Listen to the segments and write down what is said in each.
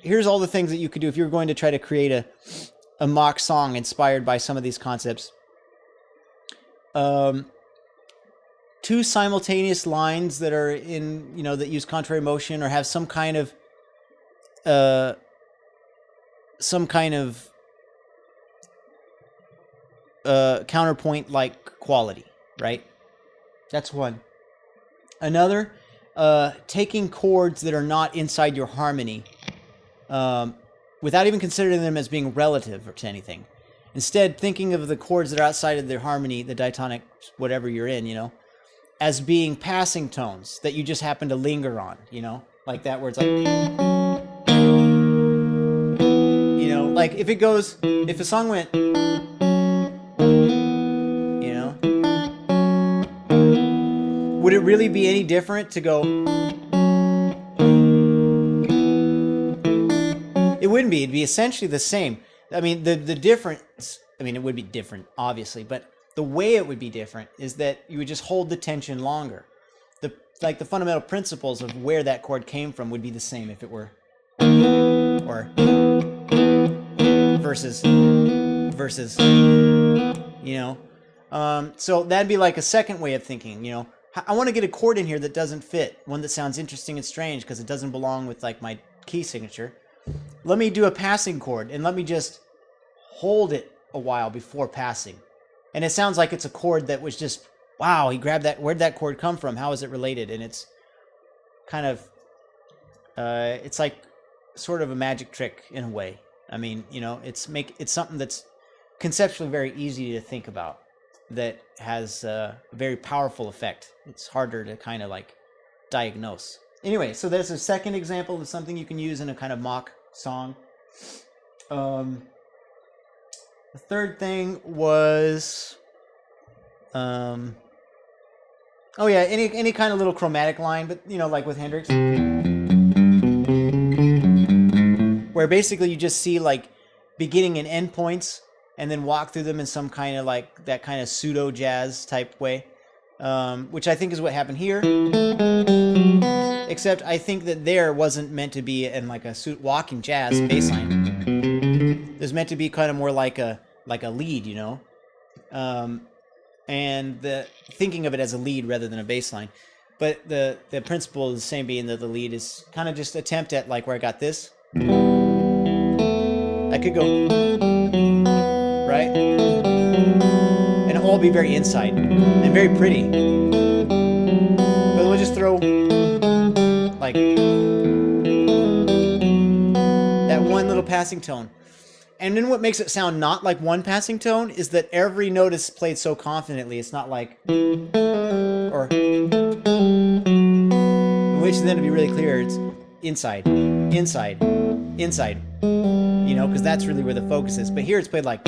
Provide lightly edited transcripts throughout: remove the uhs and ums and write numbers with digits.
here's all the things that you could do if you're going to try to create a mock song inspired by some of these concepts. Two simultaneous lines that are in, that use contrary motion or have some kind of counterpoint-like quality, right? That's one. Another, taking chords that are not inside your harmony, without even considering them as being relative to anything. Instead, thinking of the chords that are outside of their harmony, the diatonic, whatever you're in, as being passing tones that you just happen to linger on, like that where it's like, like if a song went, would it really be any different to go? It wouldn't be. It'd be essentially the same. I mean, the difference, it would be different, obviously, but the way it would be different is that you would just hold the tension longer. The fundamental principles of where that chord came from would be the same if it were, or versus, so that'd be like a second way of thinking, I want to get a chord in here that doesn't fit, one that sounds interesting and strange because it doesn't belong with like my key signature. Let me do a passing chord and let me just hold it a while before passing. And it sounds like it's a chord that was just, wow, he grabbed that. Where'd that chord come from? How is it related? And it's kind of, it's like sort of a magic trick in a way. It's something that's conceptually very easy to think about that has a very powerful effect. It's harder to kind of like diagnose. Anyway, so there's a second example of something you can use in a kind of mock song. The third thing was, any kind of little chromatic line, but like with Hendrix, where basically you just see like beginning and end points, and then walk through them in some kind of like that kind of pseudo jazz type way, which I think is what happened here. Except I think that there wasn't meant to be in like a walking jazz bass line. It was meant to be kind of more like a lead, and the thinking of it as a lead rather than a bass line. But the principle is the same, being that the lead is kind of just attempt at like where I got this. I could go, right? And it'll all be very inside and very pretty. But we'll just throw like that one little passing tone. And then what makes it sound not like one passing tone is that every note is played so confidently. It's not like, or, which then to be really clear, it's inside, inside, inside, because that's really where the focus is. But here it's played like,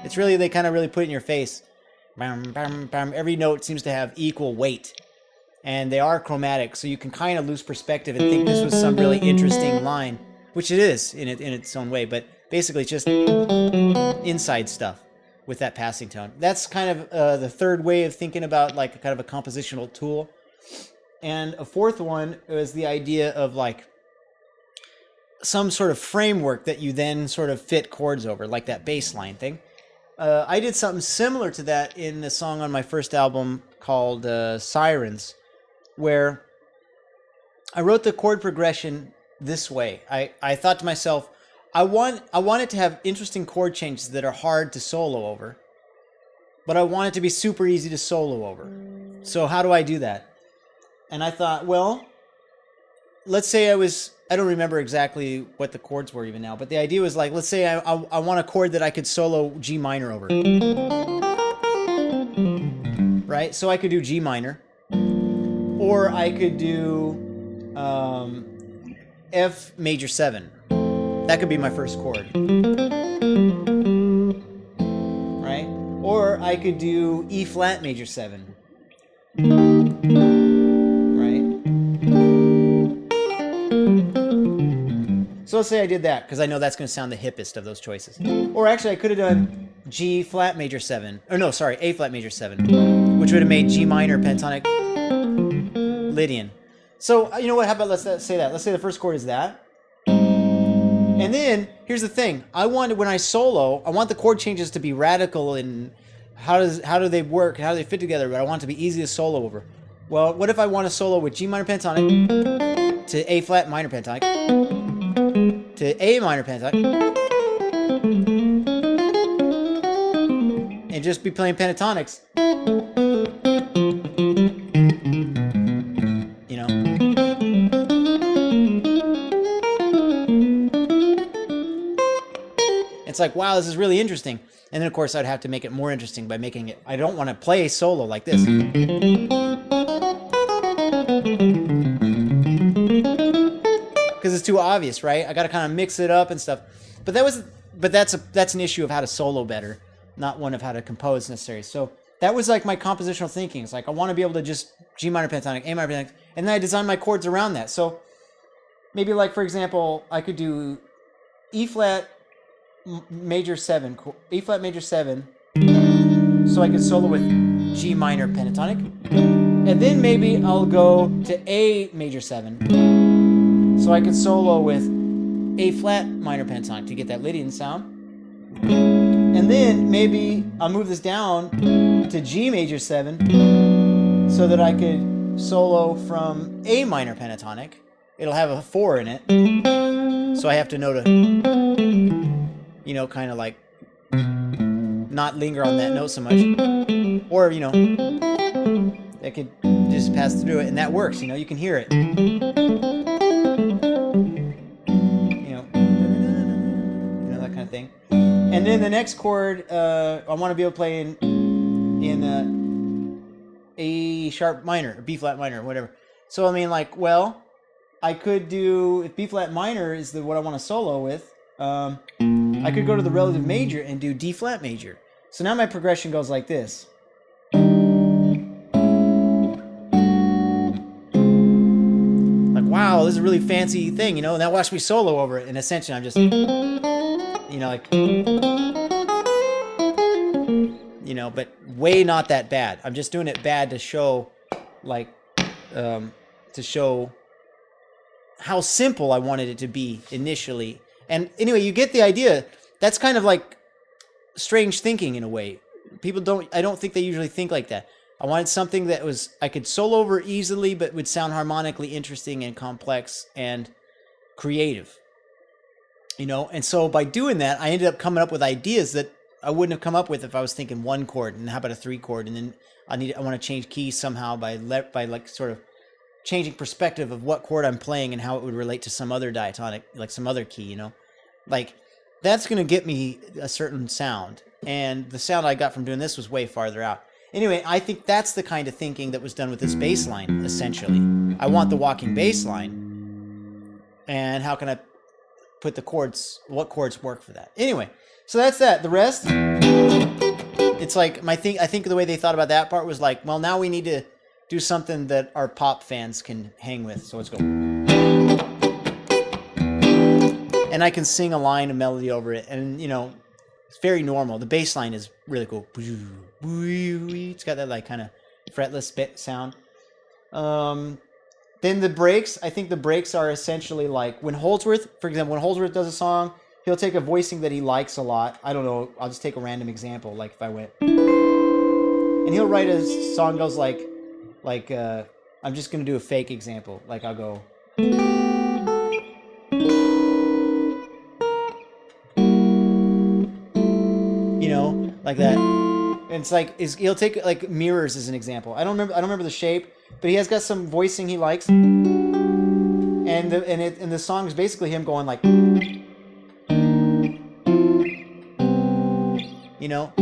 it's really, they kind of really put it in your face. Every note seems to have equal weight. And they are chromatic, so you can kind of lose perspective and think this was some really interesting line. Which it is in its own way, but basically it's just inside stuff with that passing tone. That's kind of the third way of thinking about like a kind of a compositional tool. And a fourth one is the idea of like some sort of framework that you then sort of fit chords over, like that bass line thing. I did something similar to that in the song on my first album called Sirens, where I wrote the chord progression this way. I thought to myself, I want it to have interesting chord changes that are hard to solo over, but I want it to be super easy to solo over. So how do I do that? And I thought, well, let's say I don't remember exactly what the chords were even now, but the idea was like, let's say I want a chord that I could solo G minor over. Right? So I could do G minor, or I could do F major 7. That could be my first chord. Right? Or I could do E flat major 7. Right? So let's say I did that, because I know that's going to sound the hippest of those choices. Or actually I could have done G flat major 7. Or no, sorry, A flat major 7. Which would have made G minor pentatonic Lydian. So you know what? How about let's say that. Let's say the first chord is that. And then here's the thing: when I solo, I want the chord changes to be radical and how do they work? How do they fit together? But I want it to be easy to solo over. Well, what if I want to solo with G minor pentatonic to A flat minor pentatonic to A minor pentatonic and just be playing pentatonics? You know. It's like, wow, this is really interesting. And then, of course, I'd have to make it more interesting by making it... I don't want to play solo like this. Because it's too obvious, right? I got to kind of mix it up and stuff. But that's an issue of how to solo better, not one of how to compose necessarily. So that was like my compositional thinking. It's like, I want to be able to just G minor pentatonic, A minor pentatonic, and then I designed my chords around that. So maybe like, for example, I could do E flat major 7, E flat major 7, so I could solo with G minor pentatonic, and then maybe I'll go to A major 7, so I could solo with A flat minor pentatonic to get that Lydian sound, and then maybe I'll move this down to G major 7, so that I could solo from A minor pentatonic. It'll have a 4 in it, so I have to know to, you know, kind of like not linger on that note so much, or, you know, I could just pass through it, and that works. You know, you can hear it. You know, that kind of thing. And then the next chord, I want to be able to play in A sharp minor, or B flat minor, or whatever. So I mean, like, well, I could do, if B flat minor is what I want to solo with. I could go to the relative major and do D flat major. So now my progression goes like this. Like, wow, this is a really fancy thing, you know? Now watch me solo over it. And essentially I'm just, you know, like, you know, but way not that bad. I'm just doing it bad to show, like, to show how simple I wanted it to be initially. And anyway, you get the idea. That's kind of like strange thinking in a way. I don't think they usually think like that. I wanted something that I could solo over easily, but would sound harmonically interesting and complex and creative. You know, and so by doing that, I ended up coming up with ideas that I wouldn't have come up with if I was thinking 1 chord, and how about a 3 chord, and then I want to change keys somehow by like sort of changing perspective of what chord I'm playing and how it would relate to some other diatonic, like some other key, you know? Like, that's going to get me a certain sound. And the sound I got from doing this was way farther out. Anyway, I think that's the kind of thinking that was done with this bass line, essentially. I want the walking bass line. And how can I put the chords, what chords work for that? Anyway, so that's that. The rest, it's like, I think the way they thought about that part was like, well, now we need to do something that our pop fans can hang with. So let's go. And I can sing a line, a melody over it. And, you know, it's very normal. The bass line is really cool. It's got that, like, kind of fretless bit sound. Then the breaks, I think the breaks are essentially like when Holdsworth, for example, when Holdsworth does a song, he'll take a voicing that he likes a lot. I don't know. I'll just take a random example. Like if I went, and he'll write a song goes like, I'm just going to do a fake example. Like I'll go, you know, like that. And it's like, he'll take like Mirrors as an example. I don't remember the shape, but he has got some voicing he likes. And the song is basically him going like, you know,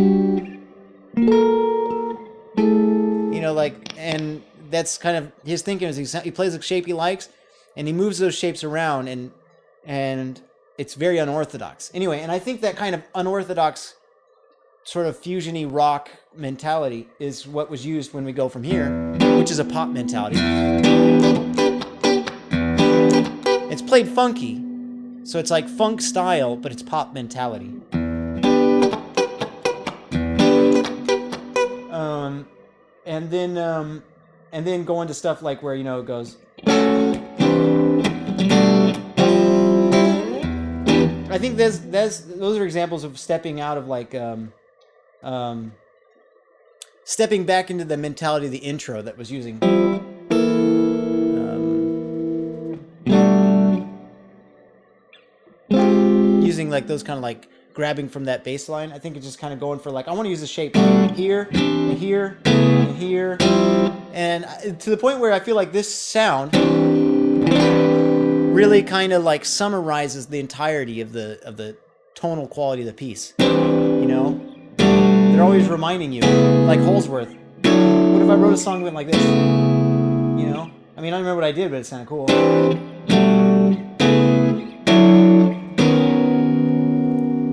like, and that's kind of his thinking is he plays the shape he likes and he moves those shapes around and it's very unorthodox. Anyway, and I think that kind of unorthodox sort of fusiony rock mentality is what was used when we go from here, which is a pop mentality. It's played funky, so it's like funk style, but it's pop mentality. And then go into stuff like where, you know, it goes, I think those are examples of stepping out of like um, stepping back into the mentality of the intro that was using using like those kind of like grabbing from that bass line. I think it's just kind of going for like, I want to use the shape here and here and here, and to the point where I feel like this sound really kind of like summarizes the entirety of the tonal quality of the piece. You know, they're always reminding you, like Holsworth. What if I wrote a song that went like this? You know, I mean, I don't remember what I did, but it sounded cool.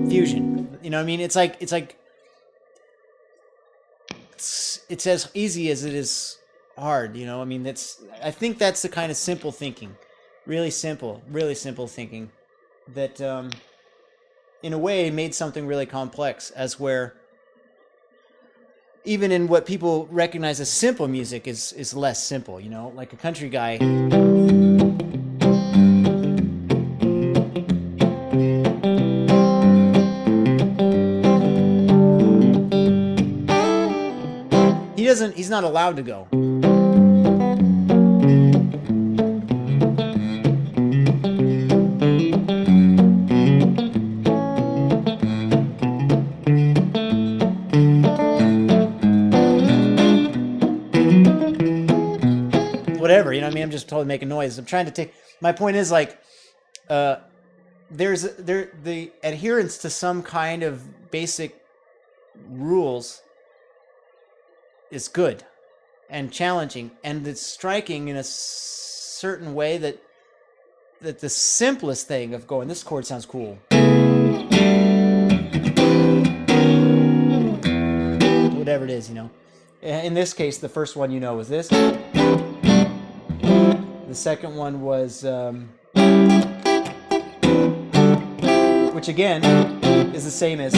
Fusion. You know what I mean? It's as easy as it is hard, you know? I mean, I think that's the kind of simple thinking. Really simple thinking that in a way made something really complex, as where even in what people recognize as simple music is less simple, you know? Like a country guy he's not allowed to go. Whatever, you know what I mean? I'm just totally making noise. I'm trying to take, my point is like, the adherence to some kind of basic rules is good and challenging, and it's striking in a certain way that the simplest thing of going, this chord sounds cool, whatever it is, you know. In this case, the first one, you know, was this. The second one was which again is the same as,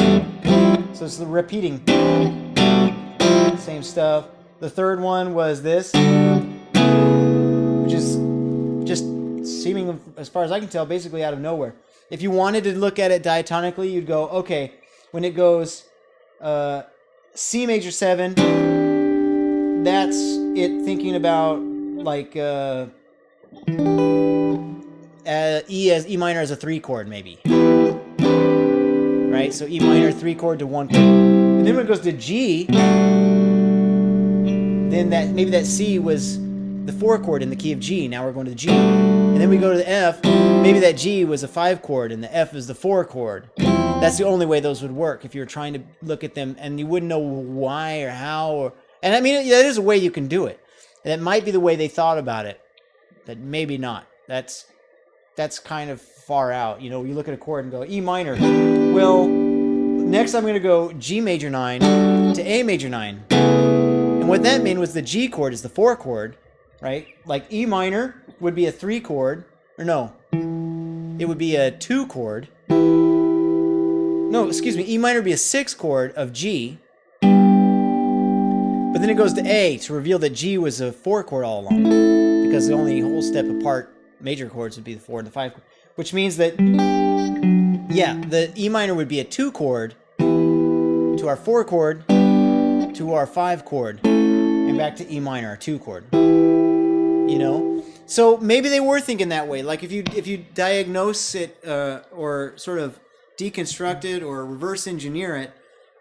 so it's the repeating same stuff. The third one was this, which is just seeming, as far as I can tell, basically out of nowhere. If you wanted to look at it diatonically, you'd go, okay, when it goes C major 7, that's it thinking about like E minor as a 3 chord, maybe, right? So E minor 3 chord to 1 chord, and then when it goes to G, then maybe that C was the 4 chord in the key of G. Now we're going to the G. And then we go to the F. Maybe that G was a 5 chord and the F is the 4 chord. That's the only way those would work if you were trying to look at them and you wouldn't know why or how. And I mean, that is a way you can do it. And that might be the way they thought about it, but maybe not. That's kind of far out. You know, you look at a chord and go, E minor. Well, next I'm going to go G major 9 to A major 9. And what that meant was the G chord is the 4 chord, right? Like E minor would be a 3 chord, or no, it would be a 2 chord. No, excuse me, E minor would be a 6 chord of G, but then it goes to A to reveal that G was a 4 chord all along, because the only whole step apart major chords would be the 4 and the 5 chord, which means that, yeah, the E minor would be a 2 chord to our 4 chord to our 5 chord, and back to E minor, a 2 chord. You know, so maybe they were thinking that way. Like if you diagnose it or sort of deconstruct it or reverse engineer it,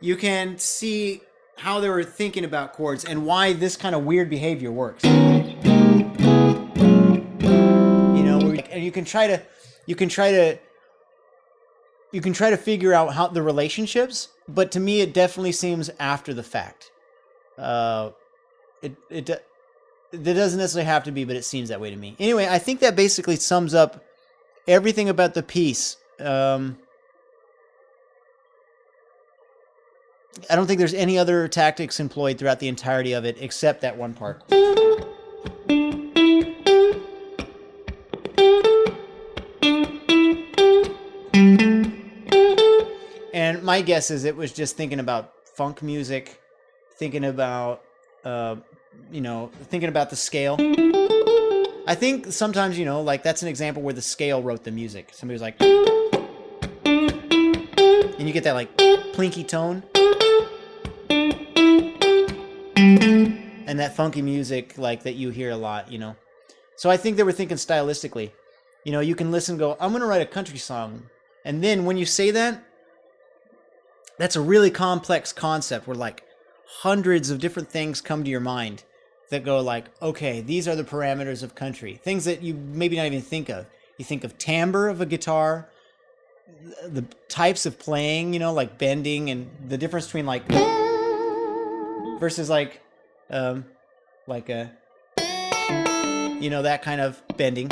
you can see how they were thinking about chords and why this kind of weird behavior works. You know, and you can try to figure out how the relationships, but to me it definitely seems after the fact. It doesn't necessarily have to be, but it seems that way to me. Anyway, I think that basically sums up everything about the piece. I don't think there's any other tactics employed throughout the entirety of it except that one part. And my guess is it was just thinking about funk music, thinking about thinking about the scale. I think sometimes, like that's an example where the scale wrote the music. Somebody was like, and you get that like plinky tone and that funky music like that you hear a lot. So I think they were thinking stylistically. You can listen and go, I'm going to write a country song. And then when you say that, that's a really complex concept where like hundreds of different things come to your mind that go like, okay, these are the parameters of country. Things that you maybe not even think of. You think of timbre of a guitar, the types of playing, like bending, and the difference between like versus like a that kind of bending.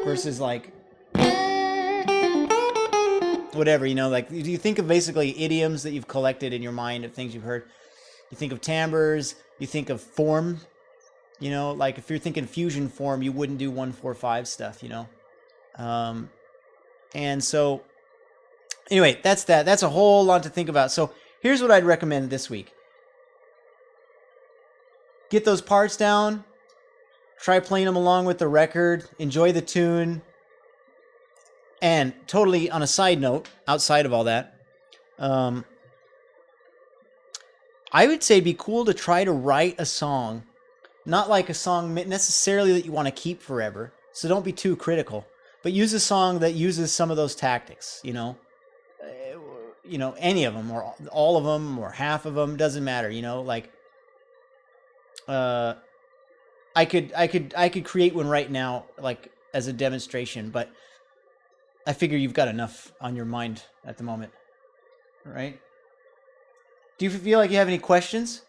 Versus like whatever, like you think of basically idioms that you've collected in your mind of things you've heard. You think of timbres, you think of form, like if you're thinking fusion form, you wouldn't do 1-4-5 stuff, and so anyway, that's a whole lot to think about. So here's what I'd recommend this week. Get those parts down, try playing them along with the record, enjoy the tune. And totally on a side note, outside of all that, I would say it'd be cool to try to write a song, not like a song necessarily that you want to keep forever. So don't be too critical, but use a song that uses some of those tactics, any of them or all of them or half of them, doesn't matter, like, I could create one right now, like as a demonstration, but I figure you've got enough on your mind at the moment, right? Do you feel like you have any questions?